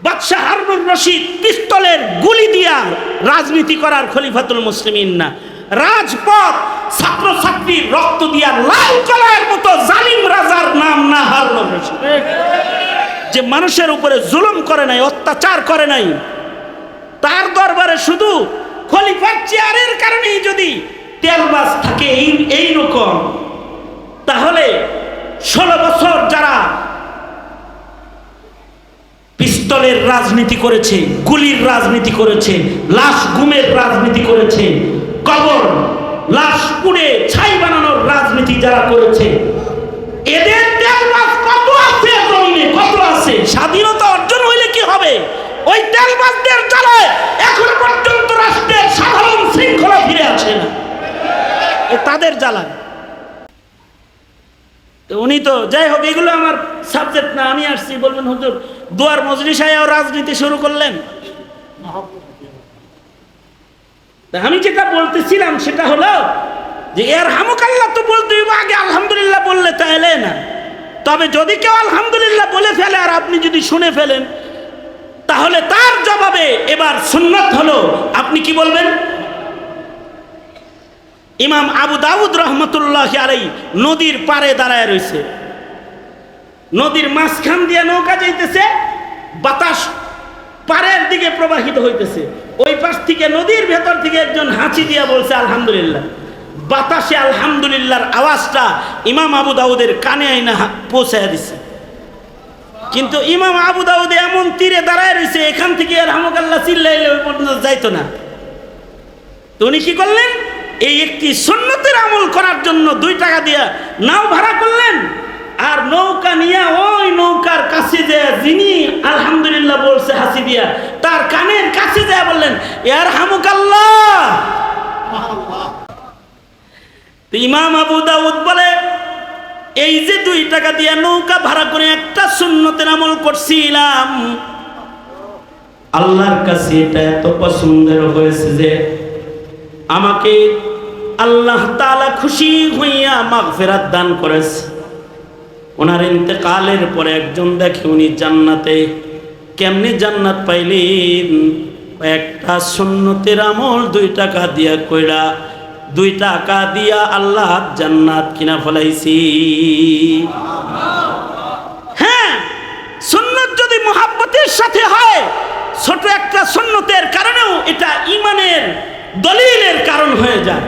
বাদশাহ হারুনুর রশিদ পিস্তলের গুলি দিয়া রাজনীতি করার খলিফাতুল মুসলিমিন না, রাজপথ ছাত্রছাত্রীর রক্ত দিয়া লাল কলার মতো জালিম রাজার নাম না হারুনুর রশিদ, যে মানুষের উপরে জুলুম করে নাই, অত্যাচার করে নাই। তার দরবারে শুধু খলিফার চেয়ারের কারণেই যদি তেলবাজ থাকে এই রকম, তাহলে 16 বছর যারা পিস্তলের রাজনীতি করেছে, গুলির রাজনীতি করেছে, লাশ গুমের রাজনীতি করেছে, কবর লাশ পুড়ে ছাই বানানোর রাজনীতি যারা করেছে, এদের তেলবাজ কত আছে জমিনে, কত আছে? স্বাধীনতা অর্জন হইলে কি হবে? ওই তেলবাজদের জ্বালায় এখন পর্যন্ত রাষ্ট্রের সাধারণ শৃঙ্খলা ফিরে আসে না, তাদের জ্বালায়। উনি তো যাই হোক, এগুলো আমার সাবজেক্ট না, আমি আসছি বলবেন হুজুর দুয়ার মজলিসায়ও রাজনীতি শুরু করলেন। আমি যেটা বলতেছিলাম সেটা হলো যে এর হামুকাল্লাহ তো বলতে হইব, আগে আলহামদুলিল্লাহ বললে তাহলে না। তবে যদি কেউ আলহামদুলিল্লাহ বলে ফেলে আর আপনি যদি শুনে ফেলেন, তাহলে তার জবাবে এবার সুন্নাত হলো আপনি কি বলবেন? ইমাম আবু দাউদ রহমতুল্লাহ আলাইহি নদীর পাড়ে দাঁড়ায় রয়েছে, নদীর মাঝখান দিয়ে নৌকা যাইতেছে, বাতাস পাড়ের দিকে প্রবাহিত হইতেছে, ওই পাশ থেকে নদীর ভেতর থেকে একজন হাঁচি দিয়া বলছে আলহামদুলিল্লাহ। বাতাসে আলহামদুলিল্লাহর আওয়াজটা ইমাম আবু দাউদের কানে আইনা পৌঁছায় দিছে। কিন্তু ইমাম আবু দাউদ এমন তীরে দাঁড়ায় রয়েছে, এখান থেকে আর হামকাল্লা চিল্লাইলে ওই পর্যন্ত যাইতো না। তো উনি কি করলেন? এই একটি সুন্নতের আমল করার জন্য 2 টাকা দিয়া নাও ভাড়া করলেন, আর নৌকা নিয়ে ওই নৌকার কাছে যে যিনি আলহামদুলিল্লাহ বলছে হাসি দিয়া, তার কানের কাছে যায় বললেন ইয়ার হামুকাল্লাহ। ইমাম আবু দাউদ বলে, এই যে 2 টাকা দিয়া নৌকা ভাড়া করে একটা সুন্নতের আমল করছিলাম, আল্লাহর কাছে এটা এত পছন্দের হয়েছে যে আমাকে আল্লাহ তাআলা খুশি হইয়া মাগফিরাত দান করেছে। ওনার ইন্তেকালের পরে একজন দেখে উনি জান্নাতে। কেমনি জান্নাত পাইলেন? একটা সুন্নতের আমল 2 টাকা দিয়া কইরা, 2 টাকা দিয়া আল্লাহ জান্নাত কিনা ফলাইছি। হ্যাঁ, সুন্নত যদি মুহাব্বতের সাথে হয়, ছোট একটা সুন্নতের কারণেও এটা ঈমানের দলিলের কারণ হয়ে যায়।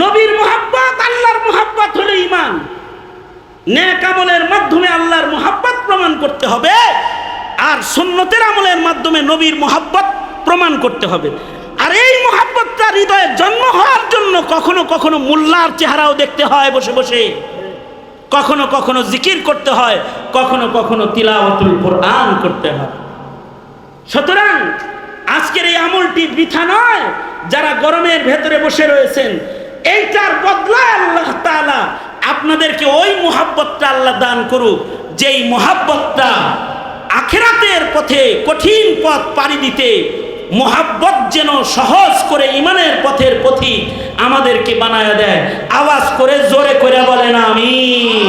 নবীর মুহাব্বত, আল্লাহর মুহাব্বত হলো ঈমান। নেক আমলের মাধ্যমে আল্লাহর মুহাব্বত প্রমাণ করতে হবে, আর সুন্নতের আমলের মাধ্যমে নবীর মুহাব্বত প্রমাণ করতে হবে। আর এই মুহাব্বতটা হৃদয়ে জন্ম হওয়ার জন্য কখনো কখনো মোল্লার চেহারাও দেখতে হয় বসে বসে, কখনো কখনো জিকির করতে হয়, কখনো কখনো তিলাওয়াতুল কোরআন করতে হয়। সুতরাং আজকের এই আমলটি বৃথা নয়। যারা গরমের ভেতরে বসে রয়েছেন, এইটার বদলায় আল্লাহ তাআলা আপনাদেরকে ওই মুহাব্বতটা আল্লাহ দান করুক, যেই মুহাব্বতটা আখিরাতের পথে কঠিন পথ পাড়ি দিতে মুহাব্বত যেন সহজ করে ঈমানের পথের পথিক আমাদেরকে বানায় দেয়। আওয়াজ করে জোরে করে বলেন আমিন।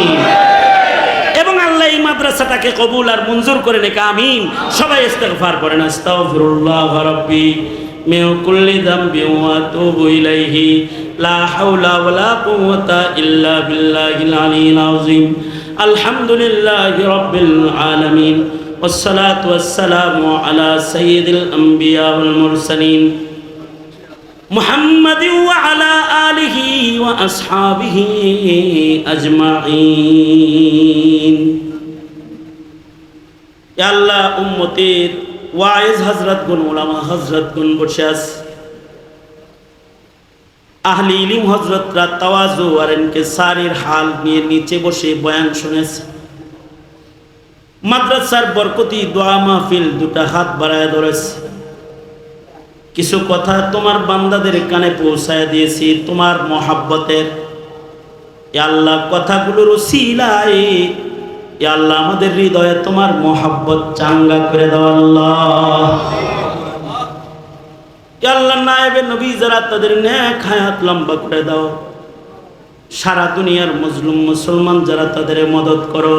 এবং আল্লাহ এই মাদ্রাসাটাকে কবুল আর মঞ্জুর করে রেখে আমিন। সবাই ইস্তিগফার করেন, আস্তাগফিরুল্লাহ রাব্বি মিন কুল্লি যামবি ওয়া আতুবু ইলাইহি লা হাওলা ওয়ালা কুওয়াতা ইল্লা বিল্লাহিল আলিয়্যিল আযীম। আলহামদুলিল্লাহি রাব্বিল আলামিন, والصلاة والسلام على سيد الأنبياء والمرسلين محمد وعلى آله وأصحابه أجمعين. يا الله أمتي ওয়াইজ হযরতগণ, উলামা হযরতগণ বসে আছে, আহলে ইলম হযরতরা তাওয়াজু আর ইনকিসারের হাল নিয়ে নিচে বসে বয়ান শুনেছে। মাদ্রাসার বরকতি দোয়া মাহফিল 2টা হাত বাড়ায় ধরেছে। কিছু কথা তোমার বান্দাদের কানে পৌঁছায় দিয়েছি তোমার মহাব্বতের। ইয়া আল্লাহ, কথাগুলোর উসিলায় ইয়া আল্লাহ আমাদের হৃদয়ে তোমার মহাব্বত চাঙ্গা করে দাও আল্লাহ। ইয়া আল্লাহ নায়েবে নবী যারা তাদের নেক হায়াত লম্বা করে দাও। সারা দুনিয়ার মজলুম মুসলমান যারা তাদের মদত করো।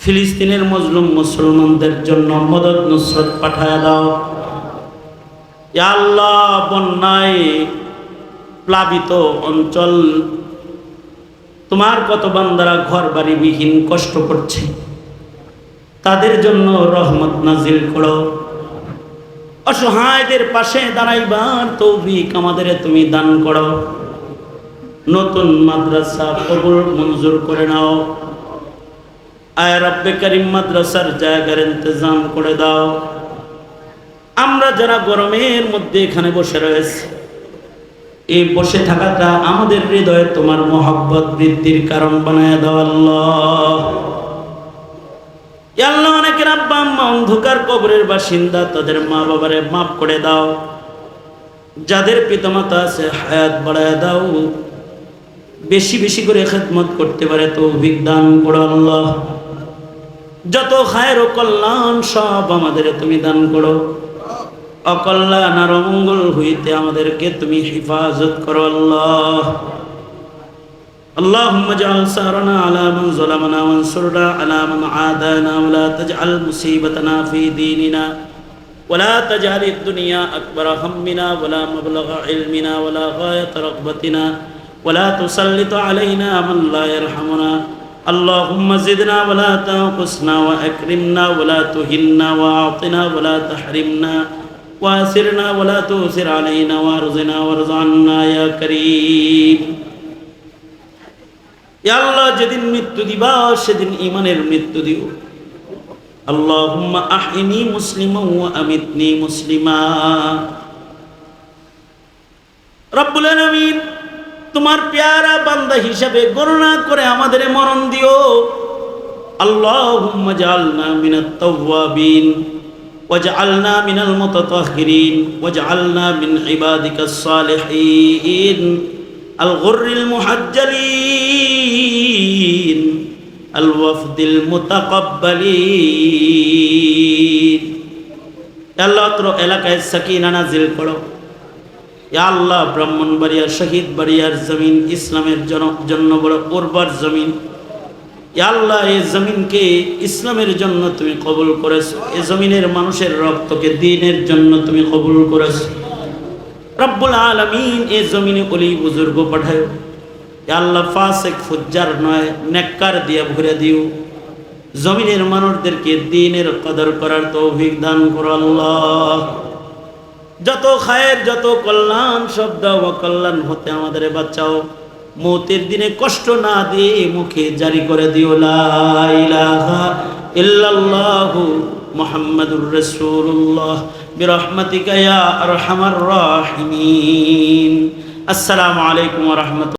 ফিলিস্তিনের মজলুম মুসলমানদের জন্য মদত নুসরত পাঠায় দাও। ইয়া আল্লাহ বন্যায় প্লাবিত অঞ্চল তোমার কত বান্দারা ঘর বাড়ি বিহীন কষ্ট করছে, তাদের জন্য রহমত নাজিল করো। অসহায়দের পাশে দাঁড়াইবার তৌফিক আমাদের তুমি দান করো। নতুন মাদ্রাসা কবুল মঞ্জুর করে নাও। আয় রব্বে করিম মাদ্রাসার জায়গার ইন্তজাম করে দাও। আমরা যারা গরমের মধ্যে এখানে বসে রয়েছি, এই বসে থাকাটা আমাদের হৃদয়ে তোমার মহব্বত বৃদ্ধির কারণ বানায় দাও আল্লাহ। ইয়া আল্লাহ অনেকের আব্বা আম্মা অন্ধকার কবরের বাসিন্দা, তাদের মা বাবারে মাফ করে দাও। যাদের পিতামাতা আছে হায়াত বাড়ায় দাও, বেশি বেশি করে খেদমত করতে পারে তৌফিক দান করো আল্লাহ। যত খায়ের ও কল্যাণ সব আমাদের তুমি দান করো। অকল্যাণ আর অমঙ্গল হইতে আমাদেরকে তুমি হিফাজত করো আল্লাহ। اللهم اجعل ثارنا على من ظلمنا وانصرنا على من عادانا ولا تجعل مصيبتنا في ديننا ولا تجعل الدنيا أكبر همنا ولا مبلغ علمنا ولا غاية رغبتنا ولا تسلط علينا من لا يرحمنا اللهم زدنا ولا تنقصنا وأكرمنا ولا تهنا وأعطنا ولا تحرمنا وآثرنا ولا تؤثر علينا وارزنا وارض عنا يا كريم। ইয়া আল্লাহ যেদিন মৃত্যু দিবা সেদিন ঈমানের মৃত্যু দিও। আল্লাহুম্মা আহইনি মুসলিমান ওয়া আমিতনি মুসলিমা। রব্বুল আলামিন তোমার প্যারা বান্দা হিসাবে গণনা করে আমাদের মরণ দিও। আল্লাহুম্মা জাআলনা মিনাত তাওয়াবিন ওয়াজআলনা মিনাল মুতাতাহহিরিন ওয়াজআলনা মিন ইবাদিকাস সালিহিন الغر المحجلين الوفد المتقبلين। আল্লাহ অত্র এলাকায় সাকিনা নাজিল করো। ইয়া আল্লাহ ব্রাহ্মণবাড়িয়া শহীদ বাড়িয়ার জমিন ইসলামের জন্য বড় উর্বর জমিন। ইয়া আল্লাহ এই জমিনকে ইসলামের জন্য তুমি কবুল করেছো। এই জমিনের মানুষের রক্তকে দ্বীনের জন্য তুমি কবুল করেছো। রব্বুল আলামিন এই জমিনে ওলি বুজুর্গ পাঠায়। ইয়া আল্লাহ ফাসিক ফুজ্জার নয়, নেককার দিয়ে ভরে দিও। জমিনের মানুষদেরকে দ্বীনের কদর করার তৌফিক দান করো আল্লাহ। যত খায়ের যত কল্যাণ সব দাও, অকল্যাণ হতে আমাদের বাঁচাও। মৌতের দিনে কষ্ট না দিয়ে মুখে জারি করে দিও লা ইলাহা ইল্লাল্লাহু মুহাম্মাদুর রাসূলুল্লাহ বিরহমাতিকা ইয়া আরহামার রাহিমিন। আসসালামু আলাইকুম ওয়া রাহমাতুল্লাহ।